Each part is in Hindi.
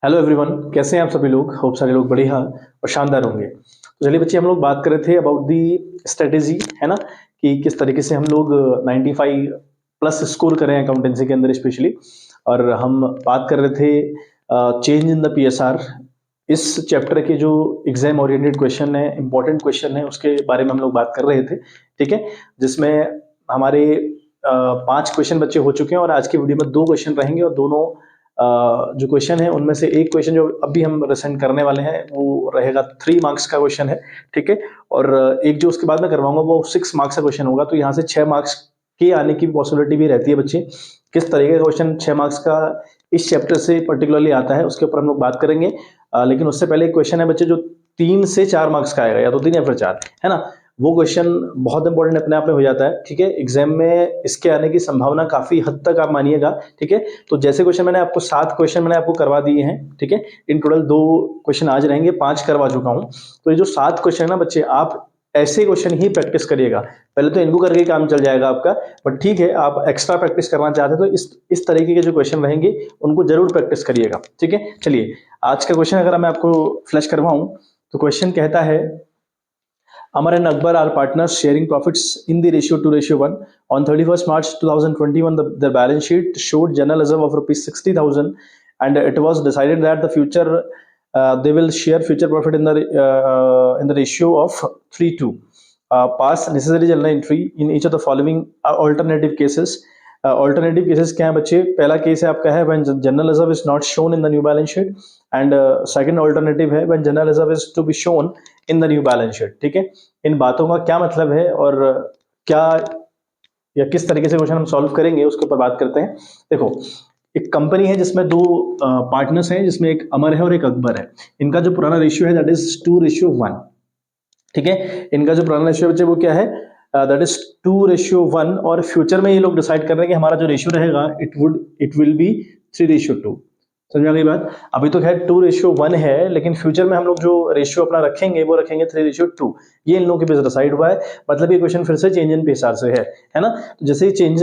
हेलो एवरीवन, कैसे हैं आप सभी लोग। होप सारे लोग बढ़िया और शानदार होंगे। तो चलिए बच्चे, हम लोग बात कर रहे थे अबाउट दी स्ट्रेटेजी, है ना, कि किस तरीके से हम लोग 95 प्लस स्कोर करें अकाउंटेंसी के अंदर स्पेशली। और हम बात कर रहे थे चेंज इन द पीएसआर। इस चैप्टर के जो एग्जाम ओरिएंटेड क्वेश्चन है, इंपॉर्टेंट क्वेश्चन है, उसके बारे में हम लोग बात कर रहे थे। ठीक है, जिसमें हमारे 5 क्वेश्चन बच्चे हो चुके हैं और आज की वीडियो में 2 क्वेश्चन रहेंगे। और दोनों जो क्वेश्चन है उनमें से एक क्वेश्चन जो अभी हम रिसेंड करने वाले हैं वो रहेगा 3 मार्क्स का क्वेश्चन है। ठीक है, और एक जो उसके बाद में करवाऊंगा वो 6 मार्क्स का क्वेश्चन होगा। तो यहाँ से 6 मार्क्स के आने की पॉसिबिलिटी भी रहती है बच्चे। किस तरीके का क्वेश्चन 6 मार्क्स का इस चैप्टर से पर्टिकुलरली आता है उसके ऊपर हम लोग बात करेंगे। लेकिन उससे पहले एक क्वेश्चन है बच्चे जो 3 से 4 मार्क्स का आएगा, या तो 3 या फिर 4, है ना। वो क्वेश्चन बहुत इंपॉर्टेंट अपने आप में हो जाता है। ठीक है, एग्जाम में इसके आने की संभावना काफी हद तक आप मानिएगा। ठीक है, तो जैसे क्वेश्चन मैंने आपको 7 क्वेश्चन मैंने आपको करवा दिए हैं। ठीक है, इन टोटल 2 क्वेश्चन आज रहेंगे, 5 करवा चुका हूं। तो ये जो 7 क्वेश्चन है ना बच्चे, आप ऐसे क्वेश्चन ही प्रैक्टिस करिएगा। पहले तो इनको करके काम चल जाएगा आपका, बट ठीक है, आप एक्स्ट्रा प्रैक्टिस करना चाहते हैं तो इस तरीके के जो क्वेश्चन रहेंगे उनको जरूर प्रैक्टिस करिएगा। ठीक है, चलिए आज का क्वेश्चन अगर मैं आपको फ्लैश करवाऊं तो क्वेश्चन कहता है, Amar and Akbar are partners sharing profits in the ratio 2:1. On 31st March 2021, their balance sheet showed general reserve of rupees 60,000, and it was decided that the future they will share future profit in the ratio of 3:2. Pass necessary journal entry in each of the following alternative cases. Alternative cases क्या है बच्चे। पहला केस है आपका है when general reserve is not shown in the new balance sheet, and second alternative है when general reserve is to be shown in the new balance sheet. ठीक है, इन बातों का क्या मतलब है और क्या या किस तरीके से क्वेश्चन हम सॉल्व करेंगे उसके ऊपर बात करते हैं। देखो, एक कंपनी है जिसमें 2 पार्टनर्स हैं, जिसमें एक अमर है और एक अकबर है। इनका जो पुराना रेशियो है दैट इज 2:1। ठीक है, इनका जो पुराना रेशियो बच्चे वो क्या है, दैट इज 2:1। और फ्यूचर में ये लोग डिसाइड कर रहे हैं कि हमारा जो रेशियो रहेगा इट विल बी 3:2। समझ आ गई बात। अभी तो खैर 2:1 है, लेकिन फ्यूचर में हम लोग जो रेशियो अपना रखेंगे वो रखेंगे 3:2। ये इन लोगों के बीच डिसाइड हुआ है। मतलब ये क्वेश्चन फिर से चेंज इन पीएसआर से है ना। तो जैसे ही चेंज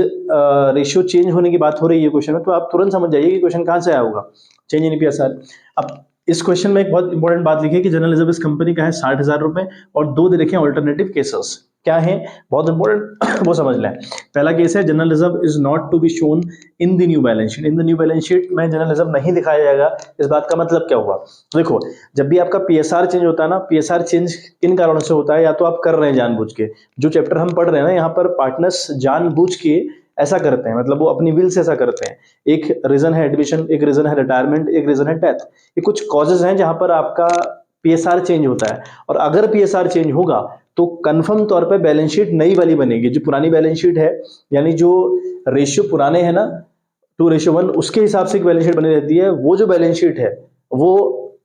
रेशियो चेंज होने की बात हो रही है क्वेश्चन में, तो आप तुरंत समझ जाइए कि क्वेश्चन कहां से आया होगा, चेंज इन पीएसआर। अब इस क्वेश्चन में एक बहुत इंपॉर्टेंट बात लिखी है कि जनरल रिजर्व इस कंपनी का है 60,000 रुपए, और 2 दे रखे हैं ऑल्टरनेटिव केसेस। क्या है, बहुत इंपॉर्टेंट वो समझ लें। पहला केस है general reserve is not to be shown in the new balance sheet. In the new balance sheet में जनरल रिजर्व नहीं दिखाया जाएगा। इस बात का मतलब क्या हुआ, देखो, जब भी आपका पीएसआर चेंज होता है ना, पीएसआर चेंज किन कारणों से होता है, या तो आप कर रहे हैं जानबूझ के। जो चैप्टर हम पढ़ रहे हैं ना, यहाँ पर पार्टनर्स जानबूझ के ऐसा करते हैं, मतलब वो अपनी विल से ऐसा करते हैं। एक रीजन है एडमिशन, एक रीजन है रिटायरमेंट, एक रीजन है डेथ। ये कुछ कॉजेज हैं जहां पर आपका पीएसआर चेंज होता है। और अगर पीएसआर चेंज होगा तो कंफर्म तौर पे बैलेंस शीट नई वाली बनेगी। जो पुरानी बैलेंस शीट है, यानी जो रेशियो पुराने है ना 2:1, उसके हिसाब से एक बैलेंस शीट बनी रहती है। वो जो बैलेंस शीट है वो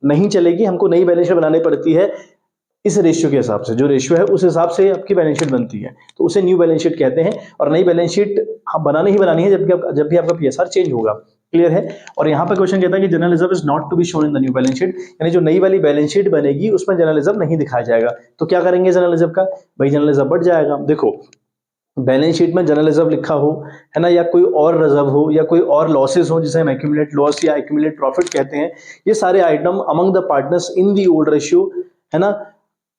नहीं चलेगी, हमको नई बैलेंस शीट बनानी पड़ती है। इस रेशियो के हिसाब से, जो रेशियो है उस हिसाब से आपकी बैलेंस शीट बनती है, तो उसे न्यू बैलेंस शीट कहते हैं। और नई बैलेंस शीट हाँ बनानी ही बनानी है जब भी आपका पीएसआर चेंज होगा। क्लियर है। और यहाँ पर क्वेश्चन कहता है कि general reserve is not to be shown in the new balance sheet, यानी जो नई वाली बैलेंस शीट बनेगी उसमें जनरल रिजर्व नहीं दिखाया जाएगा। तो क्या करेंगे जनरल रिजर्व का, भाई जनरल रिजर्व बढ़ जाएगा। देखो, बैलेंस शीट में जनरल रिजर्व लिखा हो, है ना, या कोई और रिजर्व हो, या कोई और लॉसेस हो जिसे हम एक्यूमुलेट लॉस या एक्यूमुलेट प्रॉफिट कहते हैं, ये सारे item among the partners in the old ratio, है ना,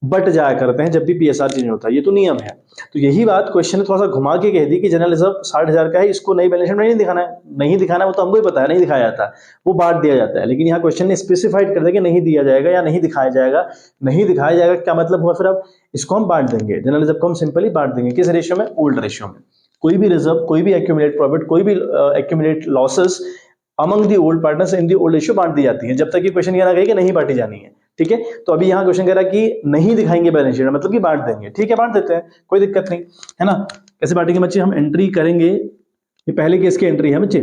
बट जाया करते हैं जब भी पीएसआर चेंज होता है। ये तो नियम है। तो यही बात क्वेश्चन ने थोड़ा सा घुमा के कह दी कि जनरल रिजर्व 60,000 का है, इसको नई बैलेंस शीट में नहीं दिखाना है। नहीं दिखाना वो तो हमको ही पता है, नहीं दिखाया जाता, वो बांट दिया जाता है। लेकिन यहाँ क्वेश्चन ने स्पेसिफाइड कर दिया कि नहीं दिया जाएगा या नहीं दिखाया जाएगा। नहीं दिखाया जाएगा क्या मतलब हुआ, फिर अब इसको हम बांट देंगे, जनरल रिजर्व को हम सिंपली बांट देंगे। किस रेशियो में, ओल्ड रेशियो में। कोई भी रिजर्व, कोई भी एक्यूमुलेट प्रॉफिट, कोई भी accumulate losses among the old partners in the old ratio बांट दी जाती है, जब तक ये क्वेश्चन ये ना कहे कि नहीं बांटी जानी है। ठीक है, तो अभी यहाँ क्वेश्चन कह रहा है कि नहीं दिखाएंगे बैलेंस शीट, मतलब कि बांट देंगे। ठीक है, बांट देते हैं, कोई दिक्कत नहीं, है ना। कैसे बांटेंगे बच्चे, हम एंट्री करेंगे। ये पहले केस की एंट्री है बच्चे।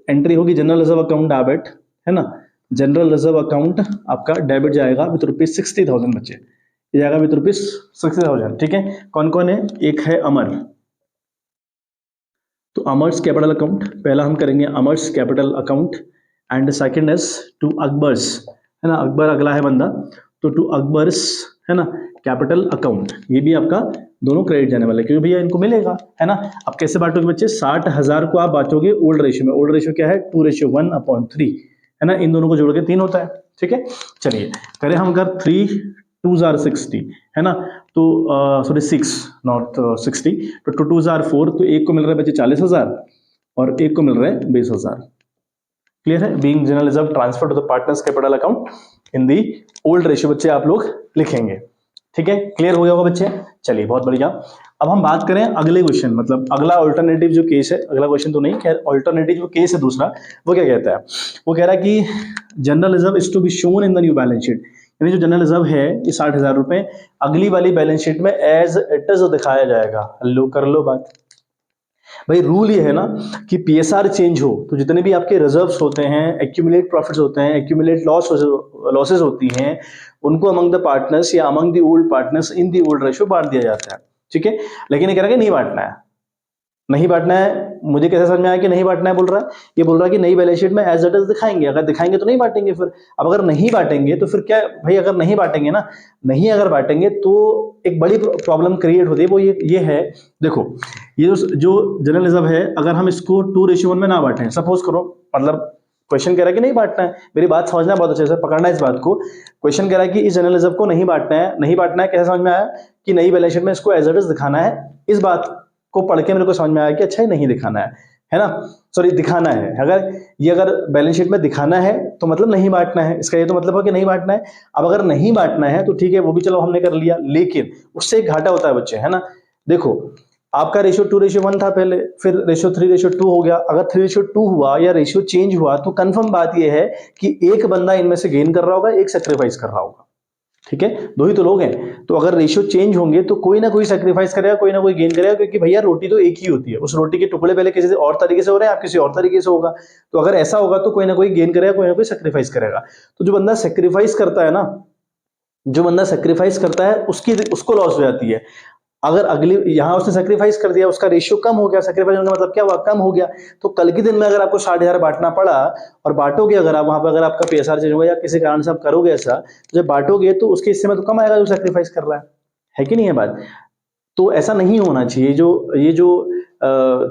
एंट्री होगी जनरल रिजर्व अकाउंट डेबिट, है ना। जनरल रिजर्व अकाउंट आपका डेबिट जाएगा विद रुपीज 60,000 बच्चे, ये जाएगा विद रुपीज 60,000। ठीक है, कौन कौन है, एक है अमर, तो अमर्स कैपिटल अकाउंट पहला हम करेंगे, Amar's capital account. And second is to Akbar's, है ना, अकबर अगला है बंदा, तो टू अकबर्स, है ना, कैपिटल अकाउंट। ये भी आपका दोनों क्रेडिट जाने वाले, क्योंकि भैया इनको मिलेगा, है ना। अब कैसे बांटोगे बच्चे, 60,000 को आप बांटोगे ओल्ड रेशियो में। ओल्ड रेशियो क्या है, 2:1/3, है ना, इन दोनों को जोड़ के 3 होता है। ठीक है, चलिए करें हम अगर 3 2 जार 60 है ना, तो सॉरी 6 नॉट 60, तो 2 2 जार 4, तो एक को मिल रहा है बच्चे 40,000 और एक को मिल रहा है 20,000। क्लियर है? Being general reserve transfer to the partners capital account in the old ratio बच्चे आप लोग लिखेंगे। ठीक है, क्लियर हो गया होगा बच्चे? चलिए बहुत बढ़िया। अब हम बात करें अगले क्वेश्चन, मतलब अगला ऑल्टरनेटिव जो केस है, अगला क्वेश्चन तो नहीं, खैर ऑल्टरनेटिव जो केस है दूसरा, वो क्या कहता है? वो कह रहा है कि general reserve is to be shown in the new balance sheet, यानी जो जनरल रिजर्व है ये 60,000 रुपए अगली वाली बैलेंस शीट में एज इट इज दिखाया जाएगा। लो कर लो बात। भाई रूल ये है ना कि पीएसआर चेंज हो तो जितने भी आपके रिजर्व्स होते हैं, एक्यूमुलेट प्रॉफिट्स होते हैं, एक्यूमुलेट लॉसेस होती हैं, उनको अमंग द पार्टनर्स या among the old partners in the old ratio बांट दिया जाता है। ठीक है, लेकिन ये कह रहा है कि नहीं बांटना है, नहीं बांटना है। मुझे कैसे समझ में आया कि नहीं बांटना है? बोल रहा है, ये बोल रहा है कि नई बैलेंस शीट में एज इट इज दिखाएंगे, अगर दिखाएंगे तो नहीं बांटेंगे फिर। अब अगर नहीं बांटेंगे तो फिर क्या भाई, अगर नहीं बांटेंगे ना, नहीं अगर बांटेंगे तो एक बड़ी प्रॉब्लम क्रिएट होती है। वो ये है, देखो ये जो जनरल रिजर्व है, अगर हम इसको 2:1 में ना बांटें, सपोज करो, मतलब क्वेश्चन कह रहा है कि नहीं बांटना है, मेरी बात समझना बहुत अच्छे से, पकड़ना इस बात को। क्वेश्चन कह रहा है कि इस जनरल रिजर्व को नहीं बांटना है, नहीं बांटना है, कैसे समझ में आया कि नई बैलेंस शीट में इसको एज इट इज दिखाना है। इस बात को पढ़ के मेरे को समझ में आया कि अच्छा ये नहीं दिखाना है ना, सॉरी दिखाना है। अगर बैलेंस शीट में दिखाना है तो मतलब नहीं बांटना है, इसका ये तो मतलब है कि नहीं बांटना है। अब अगर नहीं बांटना है तो ठीक है, वो भी चलो हमने कर लिया, लेकिन उससे एक घाटा होता है बच्चे, है ना। देखो आपका रेशियो 2:1 था पहले, फिर रेशियो 3:2 हो गया। अगर 3:2 हुआ या रेशियो चेंज हुआ तो कंफर्म बात यह है कि एक बंदा इनमें से गेन कर रहा होगा, एक सेक्रीफाइस कर रहा होगा। ठीक है, दो ही तो लोग हैं, तो अगर रेशियो चेंज होंगे तो कोई ना कोई सेक्रीफाइस करेगा, कोई ना कोई गेन करेगा, क्योंकि भैया रोटी तो एक ही होती है। उस रोटी के टुकड़े पहले किसी और तरीके से हो रहे हैं, आप किसी और तरीके से होगा, तो अगर ऐसा होगा तो कोई ना कोई गेन करेगा, कोई ना कोई सेक्रीफाइस करेगा। तो जो बंदा सेक्रीफाइस करता है ना, जो बंदा सेक्रीफाइस करता है उसको लॉस हो जाती है। अगर अगली यहां उसने सेक्रीफाइस कर दिया, उसका रेशियो कम हो गया, सेक्रीफाइस होने का मतलब क्या हुआ, कम हो गया, तो कल के दिन में अगर आपको 60,000 बांटना पड़ा और बांटोगे, अगर आप वहां पर, अगर आपका पीएसआर चेंज होगा या किसी कारण से आप करोगे ऐसा, तो जब बांटोगे तो उसके हिस्से में तो कम आएगा जो सेक्रीफाइस कर रहा है कि नहीं है बात। तो ऐसा नहीं होना चाहिए। ये जो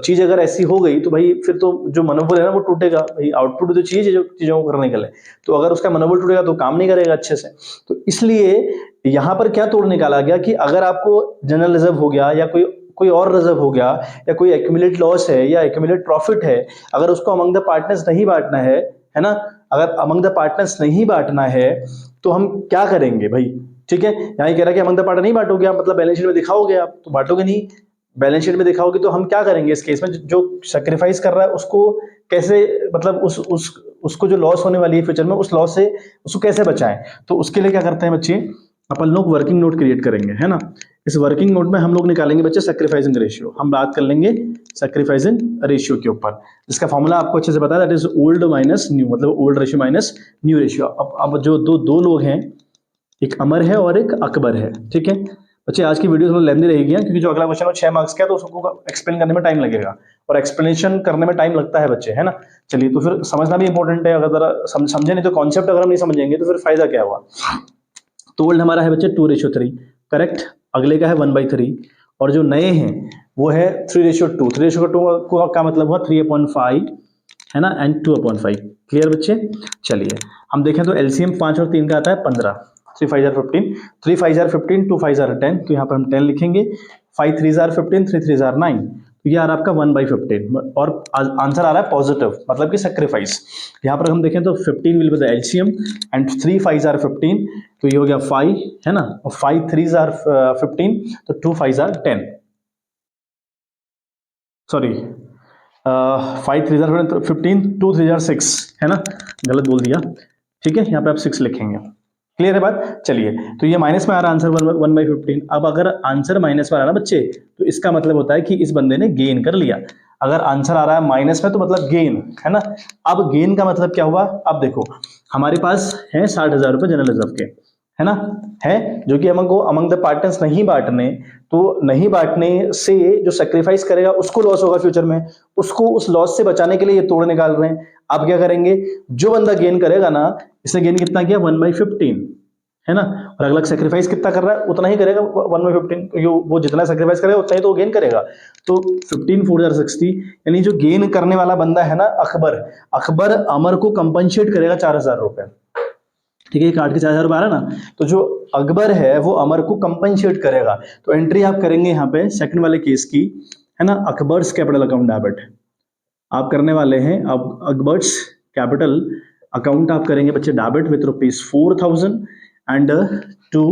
चीज अगर ऐसी हो गई तो भाई फिर तो जो मनोबल है ना वो टूटेगा। भाई आउटपुट तो चाहिए जो चीजों को करने के लिए, तो अगर उसका मनोबल टूटेगा तो काम नहीं करेगा अच्छे से। तो इसलिए यहां पर क्या तोड़ निकाला गया कि अगर आपको जनरल रिजर्व हो गया या कोई और रिजर्व हो गया या कोई एक्यूमुलेट लॉस है या एक्यूमुलेट प्रॉफिट है, अगर उसको अमंग द पार्टनर्स नहीं बांटना है ना, अगर अमंग द पार्टनर्स नहीं बांटना है तो हम क्या करेंगे भाई। ठीक है, यहाँ कह रहा है कि अमंग द पार्टनर नहीं बांटोगे आप, मतलब बैलेंस शीट में दिखाओगे आप तो बांटोगे नहीं, बैलेंस शीट में दिखाओगे तो हम क्या करेंगे इस केस में, जो सेक्रीफाइस कर रहा है उसको कैसे, मतलब उसको जो लॉस होने वाली है फ्यूचर में, उस लॉस से उसको कैसे बचाएं। तो उसके लिए क्या करते हैं बच्चे, अपन लोग वर्किंग नोट क्रिएट करेंगे, है ना। इस वर्किंग नोट में हम लोग निकालेंगे बच्चे सेक्रीफाइसिंग रेशियो, हम बात कर लेंगे सेक्रीफाइसिंग रेशियो के ऊपर, जिसका फॉर्मूला आपको अच्छे से पता है, that is old minus new, मतलब old ratio minus new ratio. अब जो दो लोग हैं, एक अमर है और एक अकबर है। ठीक है बच्चे, आज की वीडियो थोड़ा लेंदी रहेगी क्योंकि जो अगला क्वेश्चन है 6 मार्क्स का है, तो उसको एक्सप्लेन करने में टाइम लगेगा और एक्सप्लेनेशन करने में टाइम लगता है बच्चे, है ना। चलिए, तो फिर समझना भी इंपॉर्टेंट है, अगर जरा समझे नहीं तो कॉन्सेप्ट अगर हम नहीं समझेंगे तो फिर फायदा क्या हुआ। तो ओल्ड हमारा है बच्चे 2:3, करेक्ट। अगले का है 1/3 और जो नए हैं वो है 3:2। 3:2 का मतलब हुआ 3/5, है ना, एंड 2/5। क्लियर बच्चे। चलिए हम देखें तो एलसीएम 5 और 3 का आता है 15, 3 5 15, 3 5 15, 2 5 10, तो यहाँ पर हम 10 लिखेंगे। 5 3 15, 3 3 9, तो ये आ रहा है आपका 1/15 और आंसर आ रहा है पॉजिटिव, मतलब कि सेक्रीफाइस। यहाँ पर हम देखें तो 15 will be the LCM and 3 5 15, तो ये हो गया 5, है ना, और 5 3 15, तो 2 5 10, सॉरी 5 3 15, 2 3 6, है ना, गलत बोल दिया। ठीक है, यहाँ पे आप 6 लिखेंगे। क्लियर है बात। चलिए, तो ये माइनस में आ रहा आंसर 1/15। अब अगर आंसर माइनस में आ रहा ना बच्चे, तो इसका मतलब होता है कि इस बंदे ने गेन कर लिया। अगर आंसर आ रहा है माइनस में तो मतलब गेन, है ना। अब गेन का मतलब क्या हुआ, अब देखो हमारे पास है 60,000 रुपए जनरल रिजर्व के, है ना, है, जो कि अमंग द पार्टनर्स नहीं बांटने, तो नहीं बांटने से जो सेक्रीफाइस करेगा उसको लॉस होगा फ्यूचर में, उसको उस लॉस से बचाने के लिए ये तोड़ निकाल रहे हैं। आप क्या करेंगे, जो बंदा गेन करेगा ना, इसने गेन कितना किया 1/15, है ना। और अगला सेक्रीफाइस कितना कर रहा है उतना ही करेगा, 1/15, वो जितना सेक्रीफाइस करेगा उतना ही तो गेन करेगा। तो 15 4 60, यानी जो गेन करने वाला बंदा है ना अकबर, अकबर अमर को कंपनसेट करेगा 4000 रुपए। ठीक है, काट के 4000 रुपए आ रहा ना, तो जो अकबर है वो अमर को कंपनसेट करेगा। तो एंट्री आप करेंगे यहाँ पे सेकंड वाले केस की, है ना, अकबर्स कैपिटल अकाउंट डेबिट आप करने वाले हैं। अब अकबर्स कैपिटल अकाउंट आप करेंगे बच्चे debit with ₹4000 and to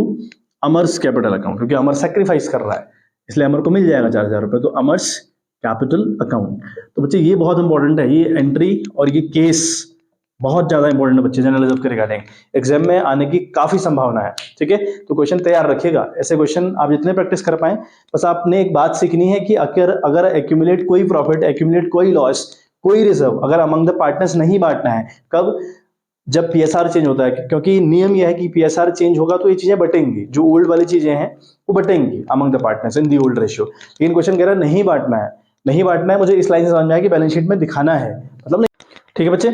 Amar's capital account, क्योंकि अमर सेक्रीफाइस कर रहा है इसलिए अमर को मिल जाएगा 4000 रुपए। तो अमर्स कैपिटल अकाउंट, तो बच्चे ये बहुत इंपॉर्टेंट है, ये एंट्री और ये केस बहुत ज्यादा इंपॉर्टेंट है बच्चे जनरल रिजर्व के रिगार्डिंग, एग्जाम में आने की काफी संभावना है। ठीक है, तो क्वेश्चन तैयार रखिएगा, ऐसे क्वेश्चन आप जितने प्रैक्टिस कर पाए। बस आपने एक बात सीखनी है कि अगर एक्यूमुलेट कोई प्रॉफिट, एक्यूमुलेट कोई लॉस, कोई रिजर्व अगर अमंग द पार्टनर्स नहीं बांटना है, कब, जब पीएसआर चेंज होता है, क्योंकि नियम यह है कि पीएसआर चेंज होगा तो ये चीजें बटेंगी, जो ओल्ड वाली चीजें हैं वो बटेंगी among the partners in the old ratio. लेकिन क्वेश्चन कह रहा है नहीं बांटना है, नहीं बांटना है, मुझे इस लाइन से समझ में आया कि बैलेंस शीट में दिखाना है, मतलब नहीं। ठीक है बच्चे,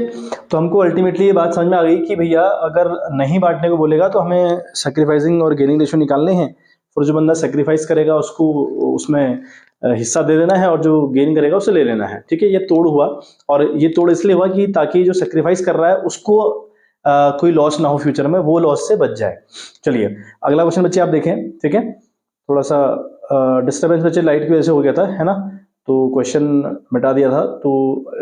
तो हमको अल्टीमेटली ये बात समझ में आ गई कि भैया अगर नहीं बांटने को बोलेगा तो हमें सैक्रिफाइसिंग और गेनिंग रेशियो निकालने हैं, और जो बंदा सैक्रिफाइस करेगा उसको उसमें हिस्सा दे देना है और जो गेन करेगा उसे ले लेना है। ठीक है, ये तोड़ हुआ, और ये तोड़ इसलिए हुआ कि ताकि जो सैक्रिफाइस कर रहा है उसको कोई लॉस ना हो फ्यूचर में, वो लॉस से बच जाए। चलिए अगला क्वेश्चन बच्चे आप देखें। ठीक है, थोड़ा सा डिस्टर्बेंस बच्चे लाइट की वजह से हो गया था, है ना, तो क्वेश्चन मिटा दिया था, तो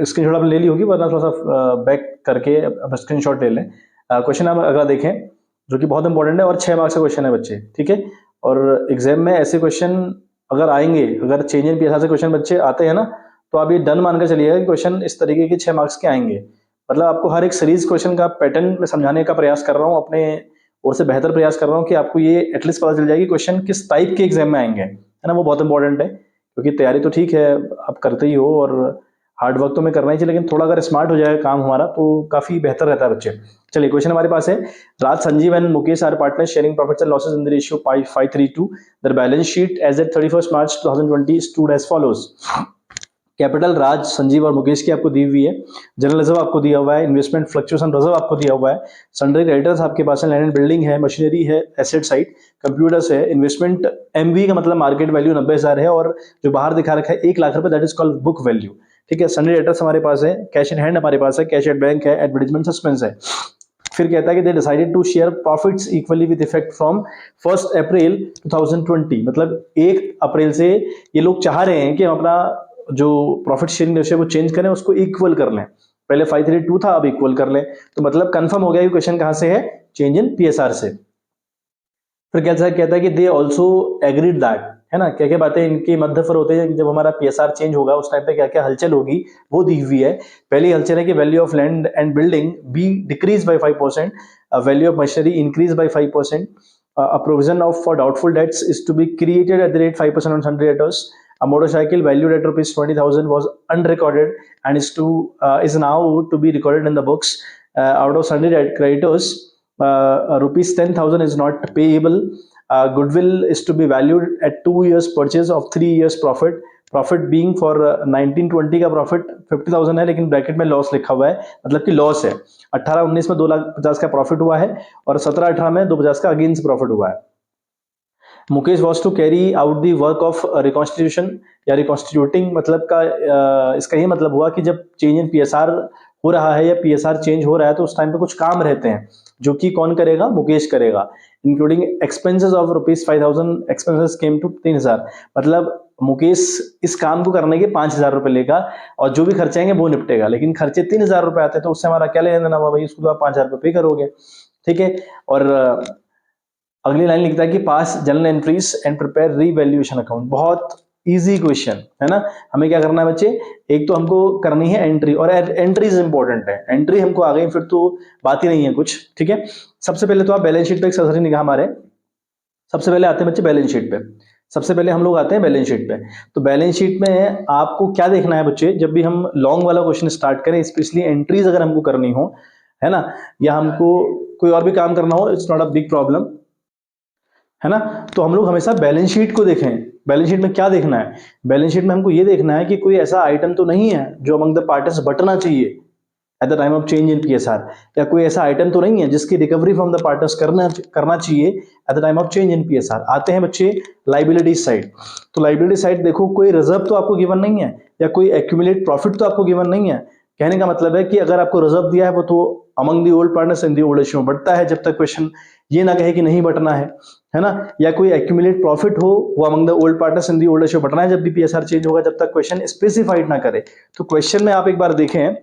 स्क्रीनशॉट आपने ले ली होगी, वरना थोड़ा सा बैक करके अब स्क्रीनशॉट ले लें। क्वेश्चन आप अगला देखें जो कि बहुत इंपॉर्टेंट है और 6 मार्क्स का क्वेश्चन है बच्चे। ठीक है, और एग्जाम में ऐसे क्वेश्चन अगर आएंगे, अगर चेंज इन पीएसआर से क्वेश्चन बच्चे आते हैं ना, तो आप ये डन मानकर चलिएगा कि क्वेश्चन इस तरीके के 6 मार्क्स के आएंगे। मतलब आपको हर एक सीरीज क्वेश्चन का पैटर्न में समझाने का प्रयास कर रहा हूँ, अपने ओर से बेहतर प्रयास कर रहा हूँ कि आपको ये एटलीस्ट पता चल जाएगी क्वेश्चन किस टाइप के एग्जाम में आएंगे, है ना, वो बहुत इंपॉर्टेंट है। क्योंकि तैयारी तो ठीक है आप करते ही हो और हार्ड वर्क तो मैं करना ही चाहिए, लेकिन थोड़ा अगर स्मार्ट हो जाएगा काम हमारा तो काफी बेहतर रहता है बच्चे। चलिए क्वेश्चन हमारे पास है, Raj, Sanjeev and Mukesh are partners sharing profits and losses in the ratio 5:3:2। Their balance sheet as at 31 March 2020 stood as follows. Capital Raj, Sanjeev और मुकेश की आपको दी हुई है, जनरल रिजर्व आपको दिया हुआ है, इन्वेस्टमेंट फ्लक्चुएशन रिजर्व आपको दिया हुआ है, सन्ड्री क्रेडिटर्स आपके पास है, लैंड एंड बिल्डिंग है, मशीनरी है, एसेट साइड, कंप्यूटर्स है, इन्वेस्टमेंट एमवी का मतलब मार्केट वैल्यू 90,000 है, और जो बाहर दिखा रखा है 1 लाख रुपए, that is called book value. ठीक है, सन्ड्री क्रेडिटर्स हमारे पास है, कैश इन हैंड हमारे पास है, कैश एट बैंक है, एडवर्टाइजमेंट सस्पेंस है। फिर कहता है कि they decided to share profits equally with effect from 1 April 2020, मतलब 1 अप्रैल से ये लोग चाह रहे हैं कि हम अपना जो प्रॉफिट शेयरिंग रेशियो वो चेंज करें, उसको इक्वल कर लें। पहले 5:3:2 था, अब इक्वल कर लें। तो मतलब कंफर्म हो गया कि क्वेश्चन कहां से है, चेंज इन पीएसआर से। फिर कहता है कि दे ऑल्सो एग्रीड दैट, है ना, क्या क्या बातें इनके मध्य पर होते हैं कि जब हमारा पीएसआर चेंज होगा उस टाइम पे क्या क्या हलचल होगी वो दी हुई है। पहली हलचल है कि value of land and building be decrease by 5%, value of machinery increase by 5%, a provision of for doubtful debts is to be created at the rate 5% on sundry debtors. A motorcycle valued at rupees 20,000 was unrecorded and is now to be recorded in the books. Out of sundry creditors, rupees 10,000 is not payable. Goodwill is to be valued at 2 years purchase of 3 years profit. Profit being for 1920 का प्रॉफिट 50,000 है, लेकिन ब्रैकेट में लॉस लिखा हुआ है, मतलब कि लॉस है। 18-19 में 2,50,000 का प्रॉफिट हुआ है और 17-18 में 250 का अगेंस्ट प्रॉफिट हुआ है। Mukesh was to carry out the work of reconstitution या रिकॉन्स्टिट्यूटिंग, मतलब का इसका ये मतलब हुआ कि जब चेंज इन पीएसआर हो रहा है या पीएसआर चेंज हो रहा है तो उस टाइम पे कुछ काम रहते हैं जो कि कौन करेगा, मुकेश करेगा। Including expenses of ₹5,000, expenses came to 3,000, मतलब मुकेश इस काम को करने के 5,000 रुपए लेगा और जो भी खर्चे आएंगे वो निपटेगा, लेकिन खर्चे 3,000 रुपए आते हैं तो उससे हमारा क्या लेना देना हुआ भाई, उसको तो आप 5,000 रुपए पे करोगे। ठीक है, और अगली लाइन लिखता है कि pass general entries and prepare revaluation account. बहुत इजी क्वेश्चन है ना, हमें क्या करना है बच्चे, एक तो हमको करनी है एंट्री, और एंट्रीज इंपॉर्टेंट है, एंट्री हमको आ गई फिर तो बात ही नहीं है कुछ। ठीक है, सबसे पहले तो आप बैलेंस शीट पे एक सरसरी निगाह मारे। सबसे पहले आते हैं बच्चे बैलेंस शीट पे, सबसे पहले हम लोग आते हैं बैलेंस शीट पे। तो बैलेंस शीट में आपको क्या देखना है बच्चे, जब भी हम लॉन्ग वाला क्वेश्चन स्टार्ट करें, स्पेशली एंट्रीज अगर हमको करनी हो, है ना, या हमको कोई और भी काम करना हो, it's not a big problem, है ना। तो हम लोग हमेशा बैलेंस शीट को देखें। बैलेंस शीट में क्या देखना है, बैलेंस शीट में हमको ये देखना है कि कोई ऐसा आइटम तो नहीं है जो अमंग द पार्टनर्स बटना चाहिए, eight the time of change in PSR, या कोई ऐसा आइटम तो नहीं है जिसकी रिकवरी फ्रॉम द पार्टनर्स करना चाहिए eight the time of change in PSR. आते हैं बच्चे लाइबिलिटी साइड। तो लाइबिलिटी साइड देखो, कोई रिजर्व तो आपको गिवन नहीं है या कोई एक्यूमुलेट प्रॉफिट तो आपको गिवन नहीं है। कहने का मतलब है कि अगर आपको रिजर्व दिया है वो तो among the old partners in the old ratio में बढ़ता है, जब तक क्वेश्चन ये ना कहे कि नहीं बढ़ना है ना। या कोई एक्यूमुलेट प्रॉफिट हो, वो among the old partners in the old ratio बढ़ना है जब भी पीएसआर चेंज होगा, जब तक क्वेश्चन स्पेसिफाइड ना करे। तो क्वेश्चन में आप एक बार देखें, है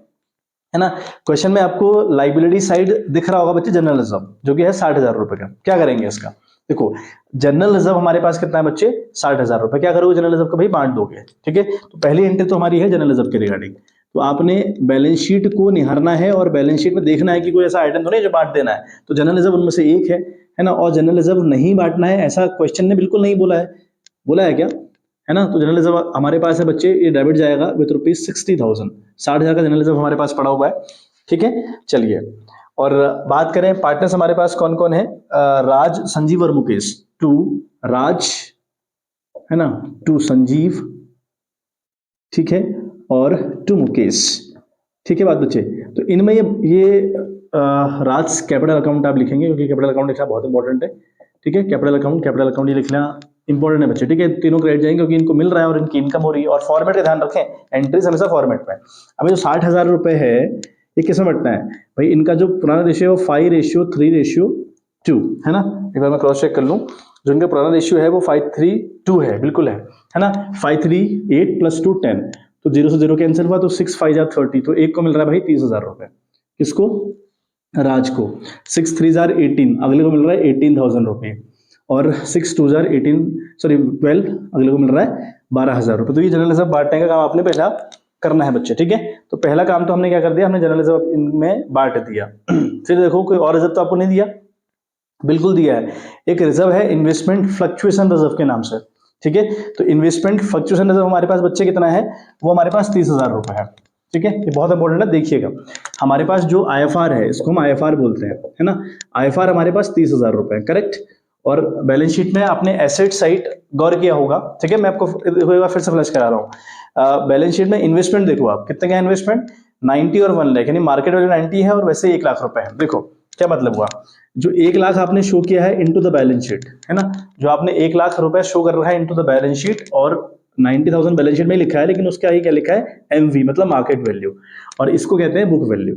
ना, क्वेश्चन में आपको लाइबिलिटी साइड दिख रहा होगा बच्चे, जनरल रिजर्व जो कि है 60,000 रुपए का। क्या करेंगे इसका, देखो जनरल रिजर्व हमारे पास कितना है बच्चे, 60,000 रुपए। क्या करोगे जनरल रिजर्व को, भाई बांट दोगे, ठीक है। तो पहली एंट्री तो हमारी है जनरल रिजर्व के रिगार्डिंग। तो आपने बैलेंस शीट को निहारना है और बैलेंस शीट में देखना है कि कोई ऐसा आइटम तो नहीं जो बांट देना है। तो जनरल रिजर्व उनमें से एक है ना। और जनरल रिजर्व नहीं बांटना है ऐसा क्वेश्चन ने बिल्कुल नहीं बोला है, बोला है क्या, है ना। तो जनरल रिजर्व हमारे पास है बच्चे, ये डेबिट जाएगा विद रुपीज 60,000, 60,000 का जनरल रिजर्व हमारे पास पड़ा हुआ है, ठीक है। चलिए, और बात करें पार्टनर्स हमारे पास कौन कौन है, राज, संजीव और मुकेश। टू राज, है ना, टू संजीव, ठीक है, और टू मुकेश, ठीक है बात बच्चे। तो इनमें ये राज कैपिटल अकाउंट आप लिखेंगे क्योंकि कैपिटल अकाउंट लिखना बहुत इंपॉर्टेंट है, ठीक है। कैपिटल अकाउंट ये लिखना इंपॉर्टेंट है बच्चे, ठीक है। तीनों क्रेडिट जाएंगे क्योंकि इनको मिल रहा है और इनकी इनकम हो रही है। और फॉर्मेट का ध्यान रखें, एंट्रीज हमेशा फॉर्मेट में। अभी जो 60,000 रुपए है ये किस में बटना है भाई, इनका जो पुराना रेशियो है 5:3:2, है ना। एक बार मैं क्रॉस चेक कर लूं, जो इनका पुराना रेशियो है वो 5:3:2 है, बिल्कुल है ना। 5:3:8 + 2 10, तो 0 से 0 कैंसिल हुआ, तो 6×5 = 30, तो एक को मिल रहा है भाई 30,000 रुपए। किसको, राज को। 6×3 = 18, अगले को मिल रहा है 18,000 रुपए। और 6×2 = 12, अगले को मिल रहा है 12,000 रुपए। तो ये जनरल रिजर्व बांटने का काम आपने पहला करना है बच्चे, ठीक है। तो पहला काम तो हमने क्या कर दिया, हमने जनरल रिजर्व इनमें बांट दिया। फिर देखो कोई और रिजर्व तो आपको नहीं दिया, बिल्कुल दिया है। एक रिजर्व है इन्वेस्टमेंट फ्लक्चुएशन रिजर्व के नाम से, ठीक है। तो इन्वेस्टमेंट फ्लक्चुएशन रिजर्व हमारे पास बच्चे कितना है, वो हमारे पास 30,000 रुपए है, ठीक है। ये बहुत इंपॉर्टेंट है, देखिएगा हमारे पास जो आईएफआर है, इसको हम आईएफआर बोलते हैं, है ना। आईएफआर हमारे पास 30,000 रुपए, करेक्ट। और बैलेंस शीट में आपने एसेट साइड गौर किया होगा, ठीक है। मैं आपको एक बार फिर से फ्लैश करा रहा हूँ। बैलेंस शीट में इन्वेस्टमेंट देखो आप, कितने का इन्वेस्टमेंट, 90 और 1 लाख, यानी मार्केट वैल्यू 90 है और वैसे 1 लाख रुपए है। देखो क्या मतलब हुआ, जो 1 लाख आपने शो किया है इनटू द बैलेंस शीट, है ना। जो आपने 1 लाख रुपए शो कर रखा है इनटू द बैलेंस शीट, और 90,000 बैलेंस शीट में लिखा है, लेकिन उसके आगे क्या लिखा है, एमवी मतलब मार्केट वैल्यू, और इसको कहते हैं बुक वैल्यू,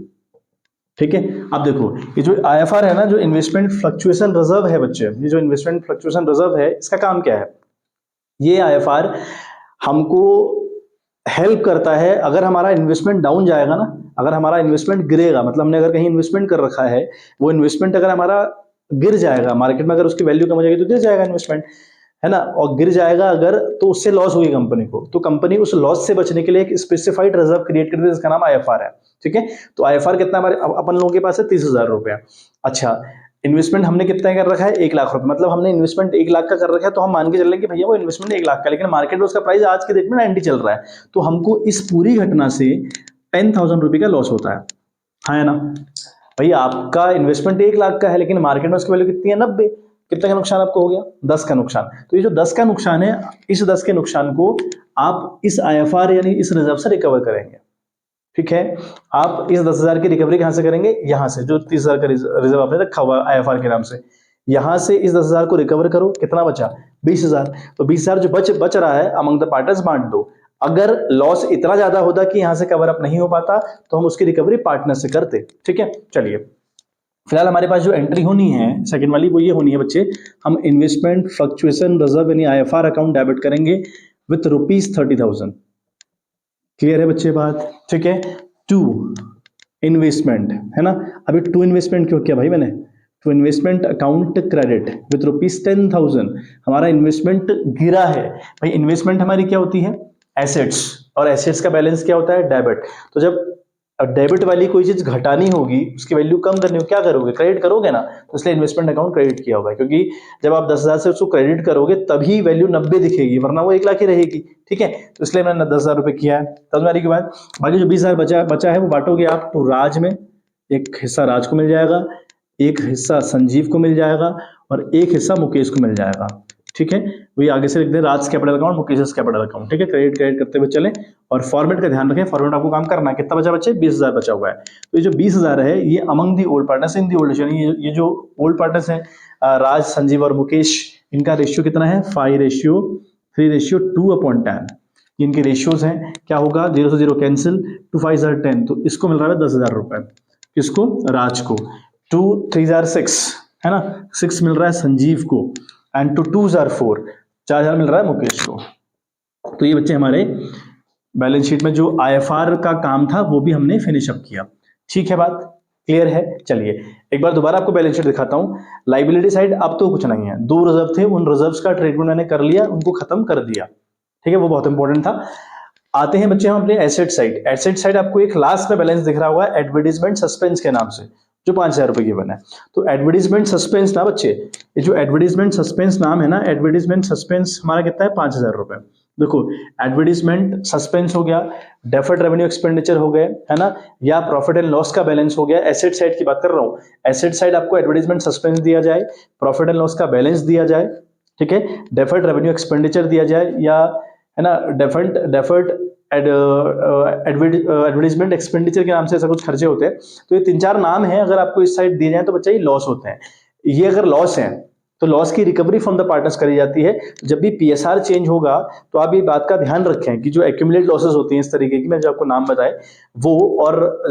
ठीक है। अब देखो ये जो आईएफआर है ना, जो इन्वेस्टमेंट फ्लक्चुएशन रिजर्व है बच्चे, ये जो इन्वेस्टमेंट फ्लक्चुएशन रिजर्व है, इसका काम क्या है, ये आईएफआर हमको हेल्प करता है अगर हमारा इन्वेस्टमेंट डाउन जाएगा ना, अगर हमारा इन्वेस्टमेंट गिरेगा, मतलब हमने अगर कहीं इन्वेस्टमेंट कर रखा है, वो इन्वेस्टमेंट अगर हमारा गिर जाएगा मार्केट में, अगर उसकी वैल्यू कम हो जाएगी तो गिर जाएगा इन्वेस्टमेंट, है ना। और गिर जाएगा अगर, तो उससे लॉस होगी कंपनी को, तो कंपनी उस लॉस से बचने के लिए एक स्पेसिफाइड रिजर्व क्रिएट करती है जिसका नाम आईएफआर है, ठीक है। तो आईएफआर कितना हमारे अपन लोगों के पास है, 30,000 रुपया। अच्छा, इन्वेस्टमेंट हमने कितना कर रखा है, 1 लाख रुपए, मतलब हमने इन्वेस्टमेंट 1 लाख का कर रखा है, तो हम मान के चल रहे हैं कि भैया वो इन्वेस्टमेंट 1 लाख का, लेकिन मार्केट में उसका प्राइस आज के डेट में 90 चल रहा है, तो हमको इस पूरी घटना से 10,000 रुपए का लॉस होता है, हाँ, है ना। भैया आपका इन्वेस्टमेंट 1 लाख का है, लेकिन मार्केट में उसकी वैल्यू कितनी है, 90, कितने का नुकसान आपको हो गया, 10 का नुकसान। तो ये जो 10 का नुकसान है, इस 10 के नुकसान को आप इस आईएफआर यानी इस रिजर्व से रिकवर करेंगे, ठीक है। आप इस 10,000 की रिकवरी कहां से करेंगे, यहां से, जो 30,000 का रिजर्व आपने रखा हुआ आईएफआर के नाम से, यहां से इस 10,000 को रिकवर करो, कितना बचा, 20,000। तो 20,000 जो बच रहा है अमंग द पार्टनर्स बांट दो। अगर लॉस इतना ज्यादा होता कि यहां से कवर अप नहीं हो पाता, तो हम उसकी रिकवरी पार्टनर से करते, ठीक है। चलिए, फिलहाल हमारे पास जो एंट्री होनी है सेकंड वाली, वो ये होनी है बच्चे, हम इन्वेस्टमेंट फ्लक्चुएशन रिजर्व यानी आईएफआर अकाउंट डेबिट करेंगे विथ ₹30,000। क्लियर है बच्चे बात, ठीक है। टू इन्वेस्टमेंट, है ना। अभी टू इन्वेस्टमेंट क्यों किया भाई मैंने, to investment account credit with ₹10,000, हमारा इन्वेस्टमेंट गिरा है। भाई इन्वेस्टमेंट हमारी क्या होती है, एसेट्स, और एसेट्स का बैलेंस क्या होता है, डेबिट। तो जब डेबिट वाली कोई चीज घटानी होगी, उसकी वैल्यू कम करनी हो, क्या करोगे, क्रेडिट करोगे ना। तो इसलिए इन्वेस्टमेंट अकाउंट क्रेडिट किया होगा, क्योंकि जब आप 10,000 से उसको क्रेडिट करोगे तभी वैल्यू 90 दिखेगी, वरना वो 1 लाख ही रहेगी, ठीक है। तो इसलिए मैंने 10,000 रुपए किया है। तब के बाद बाकी जो 20,000 बचा है वो बांटोगे आप, तो राज में एक हिस्सा राज को मिल जाएगा, एक हिस्सा संजीव को मिल जाएगा, और एक हिस्सा मुकेश को मिल जाएगा, ठीक है, वही आगे से लिख दें, Raj capital account, Mukesh capital account. ठीक है, क्रेडिट करते हुए चले और फॉर्मेट का ध्यान रखें, फॉर्मेट आपको काम करना है। कितना बचा बच्चे? 20,000 बचा हुआ है। तो ये जो 20,000 है ये among the old partners in the old ratio, ये जो ओल्ड पार्टनर्स हैं राज, संजीव और मुकेश, इनका रेशियो कितना है? 5:3:2/10। इनके रेशियोज हैं, क्या होगा? 0 से 0 कैंसिल, 2 5 10, तो इसको मिल रहा है 10,000 रुपए। किसको? राज को। 2 3 6 है ना, 6 मिल रहा है संजीव को, एंड 2 2 4, 4,000 मिल रहा है मुकेश को। तो ये बच्चे हमारे बैलेंस शीट में जो आईएफआर का काम था वो भी हमने फिनिश अप किया। ठीक है, बात क्लियर है? चलिए एक बार दोबारा आपको बैलेंस शीट दिखाता हूं। लाइबिलिटी साइड अब तो कुछ नहीं है, 2 रिजर्व थे, उन रिजर्व्स का ट्रीटमेंट मैंने कर लिया, उनको खत्म कर दिया। ठीक है, वो बहुत इंपॉर्टेंट था। आते हैं बच्चे हम अपने एसेट साइड। एसेट साइड आपको एक लास्ट में बैलेंस दिख रहा होगा एडवर्टाइजमेंट सस्पेंस के नाम से, जो 5,000 रुपए की बना है। तो एडवर्टाइजमेंट सस्पेंस ना बच्चे, ये जो एडवर्टाइजमेंट सस्पेंस नाम है ना, एडवर्टाइजमेंट सस्पेंस हमारा कितना है? 5,000 रुपए। देखो, एडवर्टाइजमेंट सस्पेंस हो गया, डेफर्ड रेवेन्यू एक्सपेंडिचर हो गए, है ना, या प्रॉफिट एंड लॉस का बैलेंस हो गया। एसेट साइड की बात कर रहा हूं, एसेट साइड आपको एडवर्टाइजमेंट सस्पेंस दिया जाए, प्रॉफिट एंड लॉस का बैलेंस दिया जाए, ठीक है, डेफर्ड रेवेन्यू एक्सपेंडिचर दिया जाए, या है ना डेफर्ड एडवर्टाइजमेंट एक्सपेंडिचर के नाम से ऐसा कुछ खर्चे होते हैं। तो ये 3-4 नाम है, अगर आपको इस साइड दिए जाए तो बच्चा ये लॉस होते हैं। ये अगर लॉस है तो लॉस की रिकवरी फ्रॉम द पार्टनर्स करी जाती है। जब भी पीएसआर चेंज होगा तो आप ये बात का ध्यान रखें कि जो एक्यूमुलेट लॉसेस होती हैं इस तरीके की, मैं जो आपको नाम बताए वो, और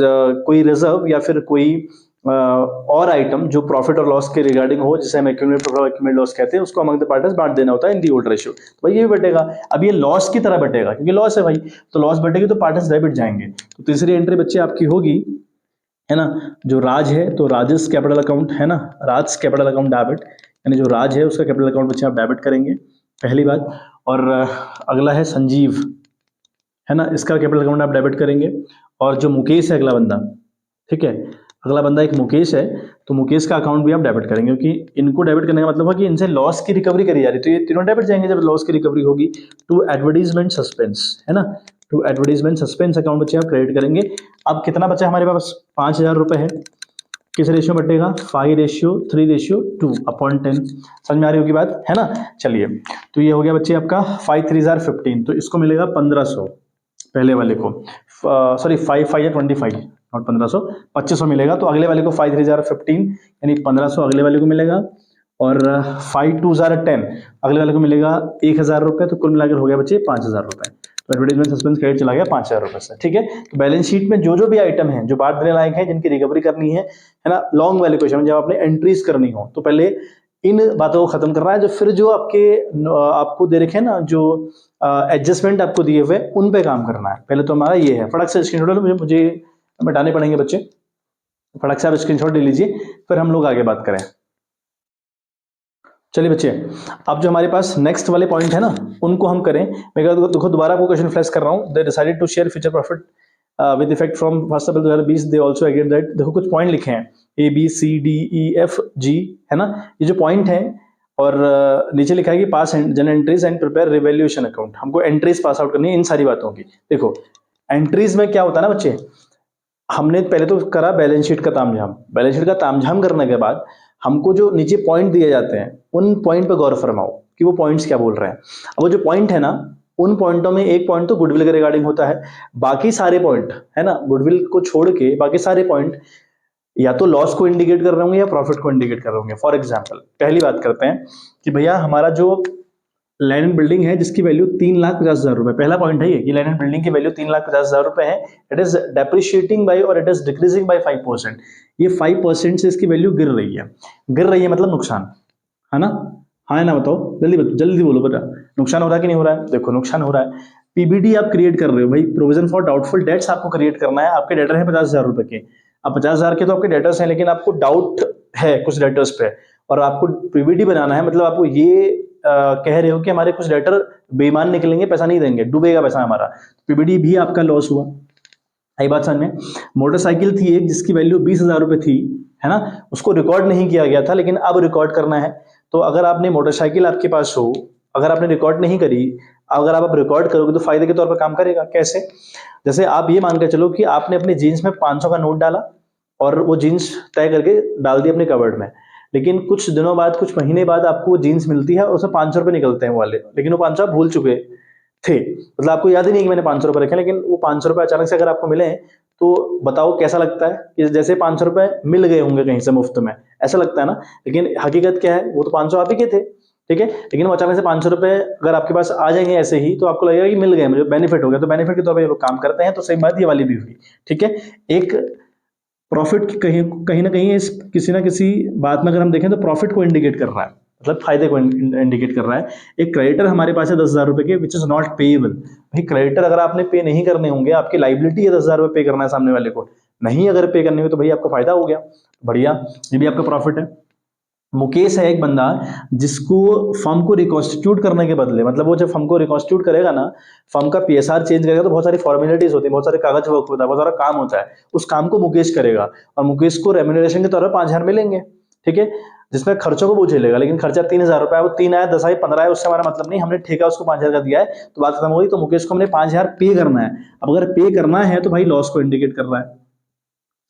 कोई रिजर्व या फिर कोई और आइटम जो प्रॉफिट और लॉस के रिगार्डिंग हो, जिसे हम एक्यूमुलेट प्रॉफिट एक्यूमुलेट लॉस कहते हैं, उसको अमंग द पार्टनर्स बांट देना होता है इन दी ओल्ड रेशियो। तो भाई ये भी बटेगा, अब ये लॉस की तरह बटेगा क्योंकि लॉस है भाई, तो लॉस बटेगी तो पार्टनर्स डेबिट जाएंगे। तो तीसरी एंट्री बच्चे आपकी होगी, है ना, जो राज है तो राजेस कैपिटल अकाउंट, है ना, राज कैपिटल अकाउंट डेबिट, यानी जो राज है उसका कैपिटल अकाउंट बच्चे आप डेबिट करेंगे, पहली बात। और अगला है संजीव, है ना, इसका कैपिटल अकाउंट आप डेबिट करेंगे। और जो मुकेश है अगला बंदा, ठीक है, अगला बंदा एक मुकेश है, तो मुकेश का अकाउंट भी आप डेबिट करेंगे, क्योंकि इनको डेबिट करने का मतलब है कि इनसे लॉस की रिकवरी करी जा रही है, तो ये तीनों डेबिट जाएंगे जब लॉस की रिकवरी होगी। टू एडवर्टाइजमेंट सस्पेंस, है ना, टू एडवर्टाइजमेंट सस्पेंस अकाउंट बच्चे आप क्रेडिट करेंगे। अब कितना बचा हमारे पास? 5,000 रुपए है। किस रेशियो बटेगा? 5:3:2/10। समझ में आ रही होगी बात, है ना? चलिए, तो ये हो गया बच्चे आपका 5×3=15, तो इसको मिलेगा 1,500 पहले वाले को, सॉरी 5×5=25, नॉट 1,500, 2,500 मिलेगा। तो अगले वाले को 5×3=15 यानी 1,500 अगले वाले को मिलेगा, और 5×2=10 अगले वाले को मिलेगा 1,000 रुपए। तो कुल मिलाकर हो गया बच्चे 5,000 रुपए। तो एडवर्टाइजमेंट सस्पेंस क्रेडिट चला गया 5,000 रुपए से। ठीक है, तो बैलेंस शीट में जो जो भी आइटम है जो बात देने लायक है, जिनकी रिकवरी करनी है ना, लॉन्ग वाले क्वेश्चन जब आपने एंट्रीज करनी हो, तो पहले इन बातों को खत्म करना है। जो फिर जो आपको दे रखे हैं ना, जो एडजस्टमेंट आपको दिए हुए, उन पे काम करना है। पहले तो हमारा ये है, फटाक से स्क्रीनशॉट मुझे मिटाने पड़ेंगे बच्चे, फटाक से आप स्क्रीनशॉट ले लीजिए, फिर हम लोग आगे बात करें। चलिए बच्चे, अब जो हमारे पास नेक्स्ट वाले पॉइंट है ना, उनको हम करें। मैं देखो दोबारा आपको क्वेश्चन फ्लैश कर रहा हूं। They decided to share future profit with effect from 1 April 2020। They also agreed that, देखो कुछ पॉइंट लिखे हैं ABCDEFG, है ना, ये जो पॉइंट है, और नीचे लिखा है कि pass general entries and prepare revaluation account. हमको एंट्रीज पास आउट करनी है इन सारी बातों की। देखो एंट्रीज में क्या होता है ना बच्चे, हमने पहले तो करा बैलेंस शीट का तामझाम। बैलेंस शीट का तामझाम करने के बाद हमको जो नीचे पॉइंट दिए जाते हैं, उन पॉइंट पे गौर फरमाओ कि वो पॉइंट्स क्या बोल रहे हैं। अब वो जो पॉइंट है ना, उन पॉइंटों में एक पॉइंट तो गुडविल के रिगार्डिंग होता है, बाकी सारे पॉइंट, है ना, गुडविल को छोड़ के बाकी सारे पॉइंट या तो लॉस को इंडिकेट कर रहे होंगे या प्रॉफिट को इंडिकेट कर रहे होंगे। फॉर एग्जाम्पल पहली बात करते हैं कि भैया हमारा जो लैंड एंड बिल्डिंग है जिसकी वैल्यू 3,50,000 रुपए, पहला पॉइंट है ये कि लैंड एंड बिल्डिंग की वैल्यू 3,50,000 रुपए है। इट इज डेप्रिशिएटिंग बाय और इट इज डिक्रीजिंग बाय 5%। ये 5% से इसकी वैल्यू गिर रही है। गिर रही है मतलब नुकसान, है ना? हाँ है ना? बताओ जल्दी बोलो बेटा, नुकसान हो रहा है कि नहीं हो रहा है? देखो नुकसान हो रहा है। पीबीडी आप क्रिएट कर रहे हो भाई, प्रोविजन फॉर डाउटफुल डेट्स आपको क्रिएट करना है। आपके डेटर है 50,000 रुपए के, अब 50,000 के तो आपके डेटर्स हैं, लेकिन आपको डाउट है कुछ डेटर्स पे और आपको पीबीडी बनाना है। मतलब आपको ये कह रहे हो कि हमारे कुछ डेटर बेईमान निकलेंगे, पैसा नहीं देंगे, डूबेगा पैसा हमारा, पीबीडी भी आपका लॉस हुआ। आई बात समझ में? मोटरसाइकिल थी एक जिसकी वैल्यू 20,000 रुपए थी, है ना, उसको रिकॉर्ड नहीं किया गया था, लेकिन अब रिकॉर्ड करना है। तो अगर आपने मोटरसाइकिल आपके पास हो, अगर आपने रिकॉर्ड नहीं करी, अगर आप रिकॉर्ड करोगे तो फायदे के तौर पर काम करेगा। कैसे? जैसे आप ये मान के चलो कि आपने अपनी जीन्स में 500 का नोट डाला और वो जीन्स तय करके डाल दी अपने कबर्ड में, लेकिन कुछ दिनों बाद, कुछ महीने बाद आपको वो जीन्स मिलती है और उसमें 500 रुपये निकलते हैं वो वाले, लेकिन वो 500 आप भूल चुके थे, मतलब आपको याद ही नहीं कि मैंने 500 रुपये रखे, लेकिन वो 500 रुपये अचानक से अगर आपको मिले तो बताओ कैसा लगता है, कि जैसे 500 रुपये मिल गए होंगे कहीं से मुफ्त में, ऐसा लगता है ना। लेकिन हकीकत क्या है, वो तो 500 आप ही के थे, ठीक है, लेकिन वो अचानक से 500 रुपये अगर आपके पास आ जाएंगे ऐसे ही, तो आपको लगेगा कि मिल गए, मुझे बेनिफिट हो गया, तो बेनिफिट के तौर पर ये लोग काम करते हैं। तो सही बात ये वाली भी हुई, ठीक है। एक प्रॉफिट की कहीं कहीं ना कहीं इस किसी ना किसी बात में अगर हम देखें तो प्रॉफिट को इंडिकेट कर रहा है, मतलब फायदे को इंडिकेट कर रहा है। एक क्रेडिटर हमारे पास है 10,000 रुपए के, विच इज नॉट पेएबल। भाई क्रेडिटर अगर आपने पे नहीं करने होंगे, आपकी लाइबिलिटी है 10,000 रुपए पे करना है सामने वाले को, नहीं अगर पे करने हुए तो भाई आपका फायदा हो गया, बढ़िया, ये भी आपका प्रॉफिट है। मुकेश है एक बंदा जिसको फर्म को रिकॉन्स्टिट्यूट करने के बदले, मतलब वो जब फर्म को रिकॉन्स्टिट्यूट करेगा ना, फर्म का पीएसआर चेंज करेगा, तो बहुत सारी फॉर्मेलिटीज होती है, बहुत सारे कागज वर्क होता है, बहुत सारा काम होता है, उस काम को मुकेश करेगा और मुकेश को रेम्यूनरेशन के तौर पर 5,000 मिलेंगे, ठीक है, जिसमें खर्चों को वो झेलेगा। लेकिन खर्चा 3,000 रुपए है, वो 3 आया, 10 आया, 15 आया, उससे हमारा मतलब नहीं, हमने ठेका उसको 5,000 का दिया है, तो बात खत्म हो गई। तो मुकेश को हमने 5,000 पे करना है। अब अगर पे करना है तो भाई लॉस को इंडिकेट कर रहा है,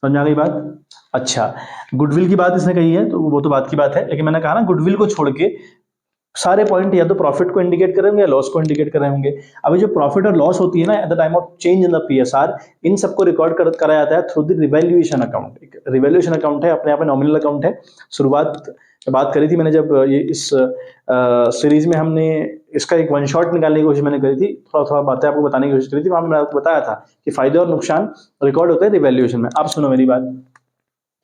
समझ आ गई बात। अच्छा, गुडविल की बात इसने कही है, तो वो तो बात की बात है, लेकिन मैंने कहा ना गुडविल को छोड़ के सारे पॉइंट या तो प्रॉफिट को इंडिकेट कर रहे होंगे या लॉस को इंडिकेट कर रहे होंगे। अभी जो प्रॉफिट और लॉस होती है ना at the time of change in the PSR, इन सबको रिकॉर्ड करा जाता है थ्रू द रिवैल्यूएशन अकाउंट। एक रिवैल्यूएशन अकाउंट है, अपने आप में नॉमिनल अकाउंट है। शुरुआत बात करी थी मैंने जब ये इस सीरीज में हमने इसका एक वन शॉट निकालने की कोशिश मैंने करी थी, थोड़ा थोड़ा बातें आपको बताने की कोशिश करी थी, वहां मैंने आपको बताया था कि फायदे और नुकसान रिकॉर्ड होते हैं रिवैल्यूएशन में। आप सुनो मेरी बात,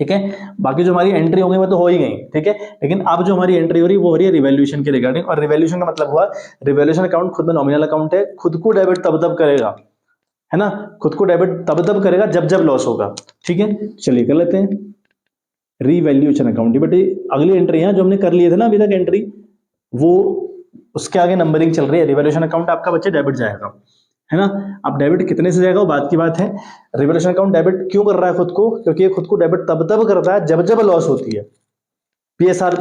ठीक है। बाकी जो हमारी एंट्री होंगी वो तो हो ही गई, ठीक है, लेकिन अब जो हमारी एंट्री हो रही है वो हो रही है रिवैल्यूएशन के रिगार्डिंग। और रिवैल्यूएशन का मतलब हुआ, रिवैल्यूएशन अकाउंट खुद में नॉमिनल अकाउंट है, खुद को डेबिट तब तब करेगा, है ना, खुद को डेबिट तब तब करेगा जब जब लॉस होगा, ठीक है। चलिए कर लेते हैं रिवैल्यूएशन अकाउंट। बट अगली एंट्री है जो हमने कर लिए थे ना अभी तक एंट्री, वो उसके आगे नंबरिंग चल रही है। रिवैल्यूएशन अकाउंट आपका बच्चे डेबिट जाएगा, है ना। अब डेबिट कितने से जाएगा वो बात की बात है। रिवैल्यूएशन अकाउंट डेबिट क्यों कर रहा है खुद को, क्योंकि ये खुद को डेबिट तब तब करता है जब जब लॉस होती है, पीएसआर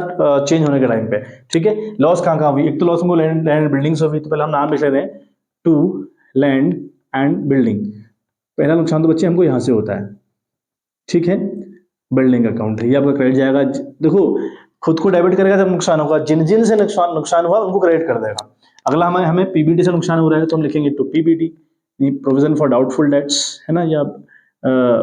चेंज होने के टाइम पे, ठीक है। लॉस कहां कहां हुई, एक तो लॉस हमको लैंड एंड बिल्डिंग्स हुई, तो पहले हम नाम लिख लेते हैं, टू लैंड एंड बिल्डिंग। पहला नुकसान तो बच्चे हमको यहां से होता है, ठीक है। बिल्डिंग अकाउंट ये आपका क्रेडिट जाएगा। देखो खुद को डेबिट करेगा जब नुकसान होगा, जिन जिन से नुकसान हुआ उनको क्रेडिट कर देगा। अगला हमें हमें पीबीटी से नुकसान हो रहा है तो हम लिखेंगे to PBT, provision for doubtful debts, है ना, या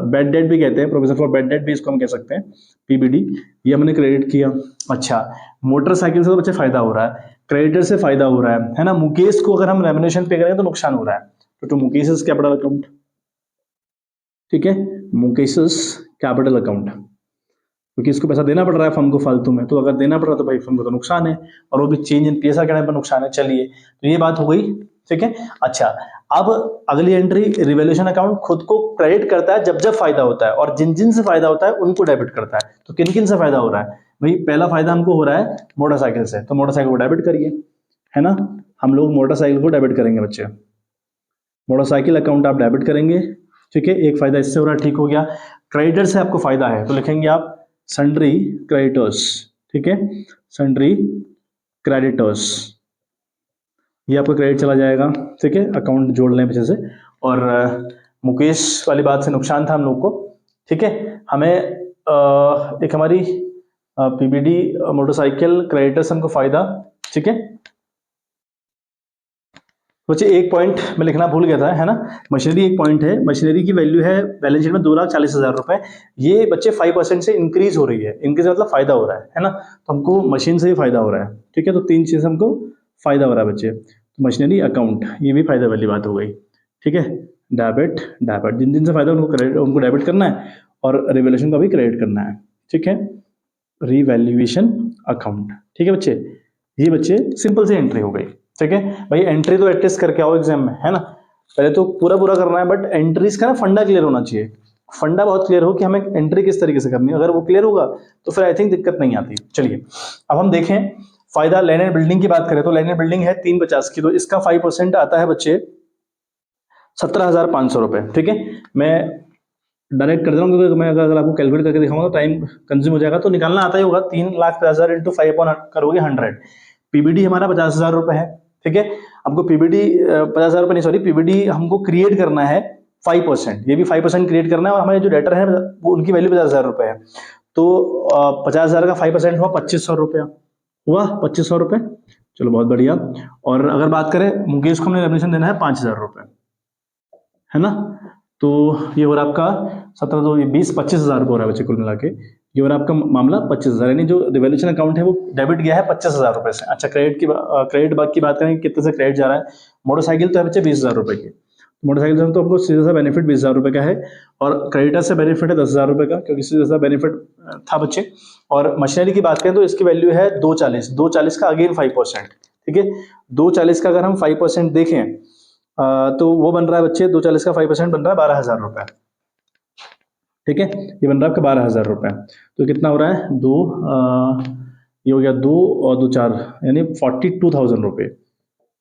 बैड डेट भी कहते हैं, प्रोविजन फॉर बैड डेट भी इसको हम कह सकते हैं, पीबीडी, ये हमने क्रेडिट किया। अच्छा, मोटरसाइकिल से तो बच्चे फायदा हो रहा है, क्रेडिटर से फायदा हो रहा है ना। मुकेश को अगर हम रेम्यूनरेशन पे करेंगे तो नुकसान हो रहा है, तो टू मुकेश कैपिटल अकाउंट, ठीक है, मुकेश कैपिटल अकाउंट, क्योंकि इसको पैसा देना पड़ रहा है फर्म को फालतू में, तो अगर देना पड़ रहा है तो भाई फर्म को तो नुकसान है, और वो भी चेंज इन पीएसआर करने पर नुकसान है। चलिए तो ये बात हो गई, ठीक है। अच्छा, अब अगली एंट्री, रिवैल्यूएशन अकाउंट खुद को क्रेडिट करता है जब जब फायदा होता है, और जिन जिन से फायदा होता है उनको डेबिट करता है। तो किन किन से फायदा हो रहा है भाई, पहला फायदा हमको हो रहा है मोटरसाइकिल से, तो मोटरसाइकिल को डेबिट करिए, है ना, हम लोग मोटरसाइकिल को डेबिट करेंगे बच्चे, मोटरसाइकिल अकाउंट आप डेबिट करेंगे, ठीक है। एक फायदा इससे हो रहा है, ठीक हो गया। क्रेडिटर से आपको फायदा है तो लिखेंगे आप सन्ड्री क्रेडिटर्स, ठीक है, सन्ड्री क्रेडिटर्स, ये आपका क्रेडिट चला जाएगा, ठीक है, अकाउंट जोड़ लें पीछे से। और मुकेश वाली बात से नुकसान था हम लोग को, ठीक है। हमें एक हमारी पीबीडी मोटरसाइकिल क्रेडिटर्स हमको फायदा, ठीक है। बच्चे एक पॉइंट मैं लिखना भूल गया था, है ना, मशीनरी एक पॉइंट है, मशीनरी की वैल्यू है बैलेंस शीट में 2,40,000 रुपए, ये बच्चे 5% से इंक्रीज हो रही है, इंक्रीज मतलब फायदा हो रहा है ना, तो हमको मशीन से ही फायदा हो रहा है, ठीक है। तो तीन चीज हमको फायदा हो रहा है बच्चे, तो मशीनरी अकाउंट ये भी फायदा वाली बात हो गई, ठीक है। डेबिट डेबिट जिन जिन से फायदा उनको क्रेडिट, उनको डेबिट करना है, और रिवैल्यूएशन का भी क्रेडिट करना है, ठीक है, रिवैल्यूएशन अकाउंट, ठीक है बच्चे। ये बच्चे सिंपल सी एंट्री हो गई, ठीक है। भाई एंट्री तो एटलीस्ट करके आओ एग्जाम में, है ना, पहले तो पूरा पूरा करना है, बट एंट्रीज का ना फंडा क्लियर होना चाहिए, फंडा बहुत क्लियर हो कि हमें एंट्री किस तरीके से करनी है, अगर वो क्लियर होगा तो फिर आई थिंक दिक्कत नहीं आती। चलिए अब हम देखें फायदा, लैंड एंड बिल्डिंग की बात करें तो लैंड एंड बिल्डिंग है 350 की, तो इसका 5% आता है बच्चे 17,500 रुपए, ठीक है। मैं डायरेक्ट कर दे रहा हूँ क्योंकि मैं अगर आपको कैलकुलेट करके दिखाऊंगा तो टाइम कंज्यूम हो जाएगा, तो निकालना आता ही होगा। 3,50,000 इंटू 5 अपॉन करोगे 100, पीबीडी हमारा 50,000 रुपए है, ठीक है। हमको पीबीडी 50,000 रुपए नहीं, सॉरी, पीबीडी हमको क्रिएट करना है 5%, ये भी 5% क्रिएट करना है, और हमारे जो डेटर है वो उनकी वैल्यू 50,000 रुपए है। तो 50,000 का 5% हुआ 2500 रुपया, हुआ 2500 रुपये। चलो बहुत बढ़िया। और अगर बात करें मुकेश को हमने रेवल्यूशन देना है 5,000 रुपये, है ना, तो ये हो रहा आपका 17 2 20 25,000 रुपये हो रहा है बच्चे कुल मिला के। ये हो रहा आपका मामला 25,000, यानी जो रिवॉल्यूशन अकाउंट है वो डेबिट गया है 25,000 रुपये से। अच्छा क्रेडिट की बात करें कितने से क्रेडिट जा रहा है, मोटरसाइकिल तो है बच्चे 20,000 रुपये की, मोटरसाइकिल से तो हमको सीधा सा बेनिफिट 20,000 रुपये का है, और क्रेडिटर से बेनिफिट है 10,000 रुपये का, क्योंकि सीधा सा बेनिफिट था बच्चे। और मशीनरी की बात करें तो इसकी वैल्यू है 240 का अगेन 5%, ठीक है। 240 का अगर हम 5% देखें तो वो बन रहा है बच्चे, 240 का 5% बन रहा है 12,000 रुपये, ठीक है। ये बन रहा है आपका 12,000 रुपये। तो कितना हो रहा है, ये हो गया 2 और 2 4, यानी 42,000 रुपये।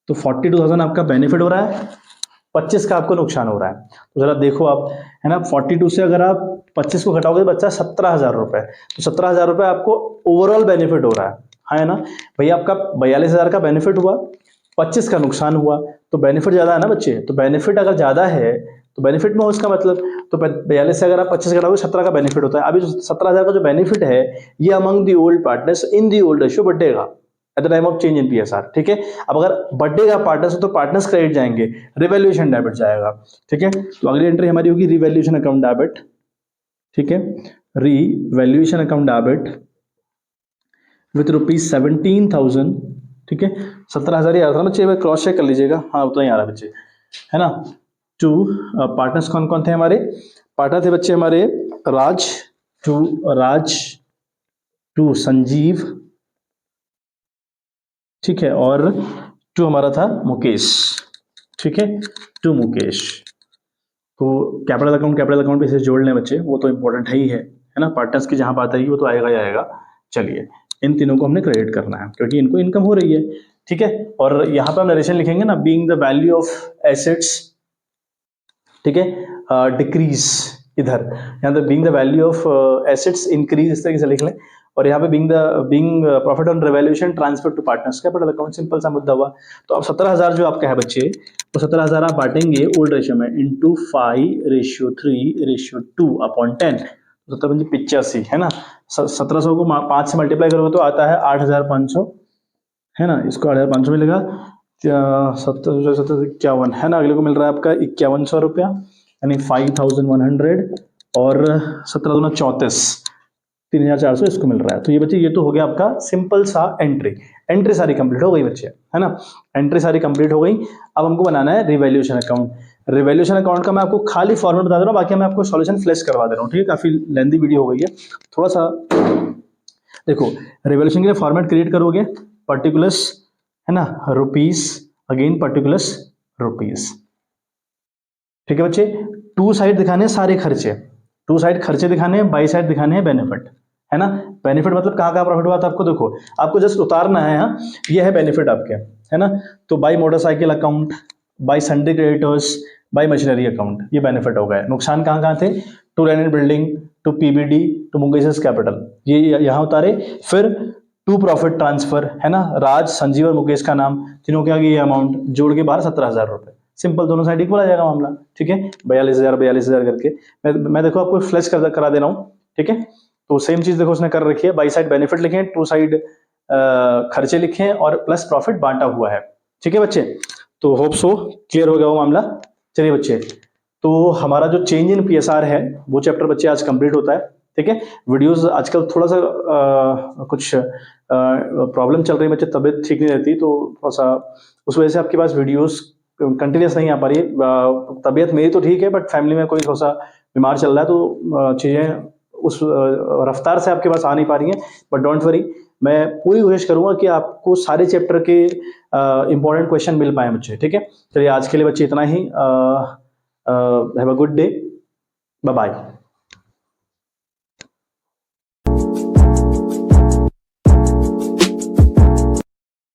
तो 42,000 आपका बेनिफिट हो रहा है, 25 का आपको नुकसान हो रहा है। तो जरा देखो आप, है ना, 42 से अगर आप 25 को घटाओगे तो बच्चा 17,000 रुपये। तो 17,000 रुपये आपको ओवरऑल बेनिफिट हो रहा है ना। भैया आपका 42,000 का बेनिफिट हुआ, 25 का नुकसान हुआ, तो बेनिफिट ज्यादा है ना बच्चे। तो बेनिफिट अगर ज्यादा है तो बेनिफिट में हो इसका मतलब, तो 42 से अगर आप 25 घटाओगे 17 का बेनिफिट होता है। अभी जो 17,000 का जो बेनिफिट है ये among the old partners in the old ratio बढ़ेगा at the time of change in PSR, ठीक है। अब अगर बढ़ेगा पार्टनर्स तो पार्टनर्स क्रेडिट जाएंगे, रिवैल्यूएशन डेबिट जाएगा, ठीक है। तो अगली एंट्री हमारी होगी रिवैल्यूएशन अकाउंट डेबिट, ठीक है, रिवैल्यूएशन अकाउंट डेबिट विथ ₹17,000, ठीक है। 17,000 ही आ रहा था बच्चे, क्रॉस चेक कर लीजिएगा, हाँ उतना ही आ रहा है बच्चे, है ना। टू पार्टनर्स कौन कौन थे हमारे, पार्टनर थे बच्चे हमारे राज, टू संजीव, ठीक है, और टू हमारा था मुकेश, ठीक है, टू मुकेश। तो कैपिटल अकाउंट पे इसे जोड़ लें बच्चे, वो तो इंपॉर्टेंट है ना। पार्टनर्स की जहां बात आएगी वो तो आएगा ही आएगा। चलिए इन तीनों को हमने क्रेडिट करना है क्योंकि इनको इनकम हो रही है, ठीक है। और यहाँ पे हम नरेशन लिखेंगे ना, being the value of assets, ठीक है, डिक्रीज, इधर यहाँ पे being the value of assets increase, इस तरीके से लिख लें। और यहाँ पे being profit on revaluation transfer to partners capital account, simple सा मुद्दा हुआ। तो अब 17,000 जो आपका है बच्चे, तो 17,000 आप बांटेंगे ओल्ड रेशियो में इंटू 5:3:2 अपॉन 10, तो 85, है ना। 1700 को 5 से मल्टीप्लाई करोगे तो आता है 8,500, है ना। इसको 8,500 मिलेगा, 57 है ना। अगले को मिल रहा है आपका 5,100 रुपया, यानी 5,100, और 17 दूना 34, 3,400 इसको मिल रहा है। तो ये बच्चे ये तो हो गया आपका सिंपल सा एंट्री सारी कंप्लीट हो गई बच्चे, है ना। एंट्री सारी कंप्लीट हो गई। अब हमको बनाना है रिवैल्यूएशन अकाउंट। रिवैल्यूएशन अकाउंट का मैं आपको खाली फॉर्मेट बता दे रहा हूँ, बाकी मैं आपको सॉल्यूशन फ्लैश करवा दे रहा हूँ, ठीक है। काफी लेंथी वीडियो हो गई है, थोड़ा सा देखो। रिवैल्यूएशन के लिए फॉर्मेट क्रिएट करोगे, पर्टिकुलर्स, है ना, रुपीस, अगेन पर्टिकुलर्स रुपीस, ठीक है बच्चे। टू साइड दिखाने हैं सारे खर्चे, टू साइड खर्चे दिखाने हैं, बाई साइड दिखाने हैं बेनिफिट, है ना। बेनिफिट मतलब कहाँ कहाँ प्रॉफिट हुआ था आपको, देखो आपको जस्ट उतारना है, हाँ ये है बेनिफिट आपके, है ना। तो by motorcycle account, by sundry creditors, by machinery account, ये बेनिफिट हो गए। नुकसान कहाँ कहाँ थे, to land building, to PBD, to Mukesh capital, ये यहाँ उतारे। फिर टू प्रॉफिट ट्रांसफर, है ना, राज, संजीव और मुकेश का नाम, तीनों के आगे ये अमाउंट जोड़ के बाहर 17,000 रुपए, सिंपल, दोनों साइड इक्वल आ जाएगा मामला, ठीक है। 42,000 करके मैं देखो आपको फ्लैश करा दे रहा हूँ, ठीक है। तो सेम चीज देखो उसने कर रखी है, बाई साइड बेनिफिट लिखे, टू साइड खर्चे लिखे और प्लस प्रॉफिट बांटा हुआ है, ठीक है बच्चे। तो होप सो क्लियर हो गया वो मामला। चलिए बच्चे, तो हमारा जो चेंज इन पीएसआर है वो चैप्टर बच्चे आज कंप्लीट होता है, ठीक है। वीडियोस आजकल थोड़ा सा कुछ प्रॉब्लम चल रही है बच्चे, तबीयत ठीक नहीं रहती, तो थोड़ा सा उस वजह से आपके पास वीडियोस कंटिन्यूस नहीं आ पा रही है। तबीयत मेरी तो ठीक है, बट फैमिली में कोई थोड़ा सा बीमार चल रहा है, तो चीज़ें उस रफ्तार से आपके पास आ नहीं पा रही हैं। बट डोंट वरी, मैं पूरी कोशिश करूंगा कि आपको सारे चैप्टर के इंपॉर्टेंट क्वेश्चन मिल पाए बच्चे, ठीक है। चलिए आज के लिए बच्चे इतना ही। Have a good day, bye bye.